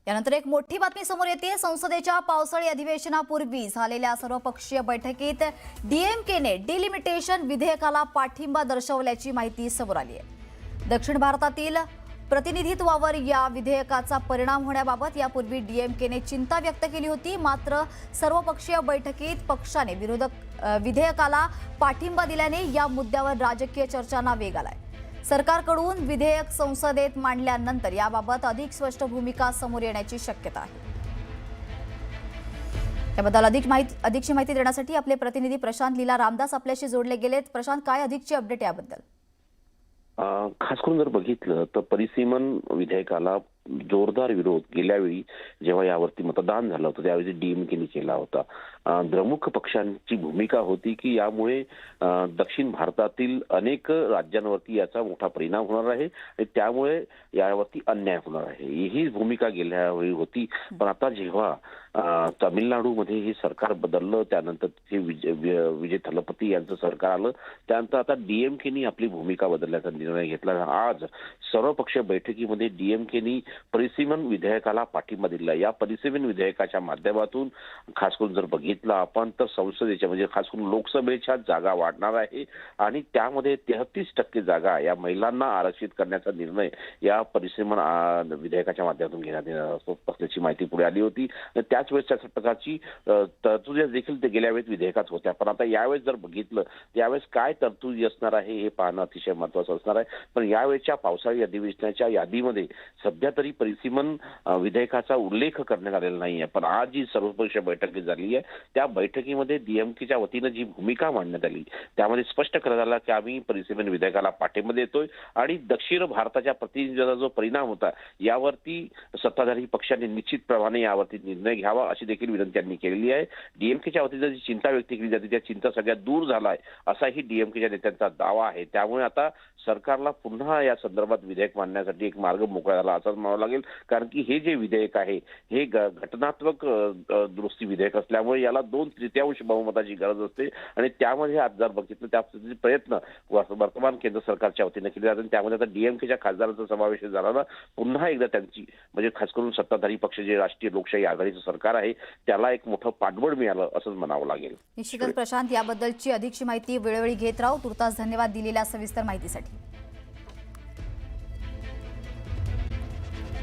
यानंतर एक मोठी बातमी समोर येते। संसदेच्या पावसाळी अधिवेशनापूर्वी झालेल्या सर्वपक्षीय बैठकीत डीएमकेने डिलिमिटेशन विधेयकाला पाठिंबा दर्शवल्याची माहिती समोर आली आहे। दक्षिण भारतातील प्रतिनिधित्वावर या विधेयकाचा परिणाम होण्याबाबत यापूर्वी डीएमकेने चिंता व्यक्त केली होती। मात्र सर्वपक्षीय बैठकीत पक्षाने विधेयकाला पाठिंबा दिल्याने या मुद्द्यावर राजकीय चर्चांना वेग आलाय। सरकारकडून विधेयक संसदेत मांडल्यानंतर याबाबत अधिक स्पष्ट भूमिका समोर येण्याची शक्यता आहे। याबद्दल अधिकची माहिती देण्यासाठी आपले प्रतिनिधी प्रशांत लीला रामदास आपल्याशी जोडले गेलेत। प्रशांत, काय अधिकची अपडेट याबद्दल? खास करून जर बघितलं तर परिसीमन विधेयकाला जोरदार विरोध गेल्या वेळी जेव्हा यावरती मतदान झालं होतं त्यावेळी डीएमकेने केला होता। द्रमुक पक्षांची भूमिका होती की यामुळे दक्षिण भारतातील अनेक राज्यांवरती याचा मोठा परिणाम होणार आहे आणि त्यामुळे यावरती अन्याय होणार आहे, ही भूमिका गेल्या वेळी होती। पण आता जेव्हा तामिळनाडूमध्ये हे सरकार बदललं, त्यानंतर ते विजय थलपती यांचं सरकार आलं, त्यानंतर आता डीएमकेनी आपली भूमिका बदलण्याचा निर्णय घेतला। आज सर्वपक्षीय बैठकीमध्ये डीएमकेनी परिसीमन विधेयकाला पाठिंबा दिला। या परिसीमन विधेयकाच्या माध्यमातून खास करून जर बघितलं आपण तर संसदेच्या म्हणजे खास करून लोकसभेच्या जागा वाढणार आहे आणि त्यामध्ये 33% जागा या महिलांना आरक्षित करण्याचा निर्णय या परिसीमन विधेयकाच्या माध्यमातून घेण्यात येणार असल्याची माहिती पुढे आली होती। त्याच वेळेस त्या प्रकारची तरतुदी देखील गेल्या वेळेस विधेयकात होत्या, पण आता यावेळेस जर बघितलं त्यावेळेस काय तरतुदी असणार आहे हे पाहणं अतिशय महत्त्वाचं असणार आहे। पण यावेळेच्या पावसाळी अधिवेशनाच्या यादीमध्ये सध्या तरी परिसीमन विधेयकाचा उल्लेख करण्यात आलेला नाहीये। पण आज जी सर्वपक्षीय बैठक झाली आहे त्या बैठकीमध्ये डीएमकेच्या वतीनं जी भूमिका मांडण्यात आली त्यामध्ये स्पष्ट करण्यात आलं की आम्ही परिसीमन विधेयकाला पाठिंबा देतोय आणि दक्षिण भारताच्या प्रतिनिधीचा जो परिणाम होता यावरती सत्ताधारी पक्षाने निश्चितप्रमाणे यावरती निर्णय घ्यावा अशी देखील विनंती त्यांनी केलेली आहे। डीएमकेच्या वतीनं जी चिंता व्यक्त केली जाते त्या चिंता सगळ्यात दूर झालाय असाही डीएमकेच्या नेत्यांचा दावा आहे। त्यामुळे आता सरकारला पुन्हा या संदर्भात विधेयक मांडण्यासाठी एक मार्ग मोकळा झाला असंच म्हणावं लागेल, कारण की हे जे विधेयक आहे हे घटनात्मक दुरुस्ती विधेयक असल्यामुळे याला 2/3 बहुमताची गरज असते आणि त्यामध्ये आज जर बघितलं त्या प्रयत्न वर्तमान केंद्र सरकारच्या वतीनं केले जातात। त्यामध्ये आता डीएमकेच्या खासदारांचा समावेश झाला पुन्हा एकदा त्यांची म्हणजे खास करून सत्ताधारी पक्ष जे राष्ट्रीय लोकशाही आघाडीचं सरकार आहे त्याला एक मोठं पाठबळ मिळालं असंच म्हणावं लागेल। निश्चितच प्रशांत, याबद्दलची अधिकची माहिती वेळोवेळी घेत राहू। तुर्तास धन्यवाद दिलेल्या सविस्तर माहितीसाठी।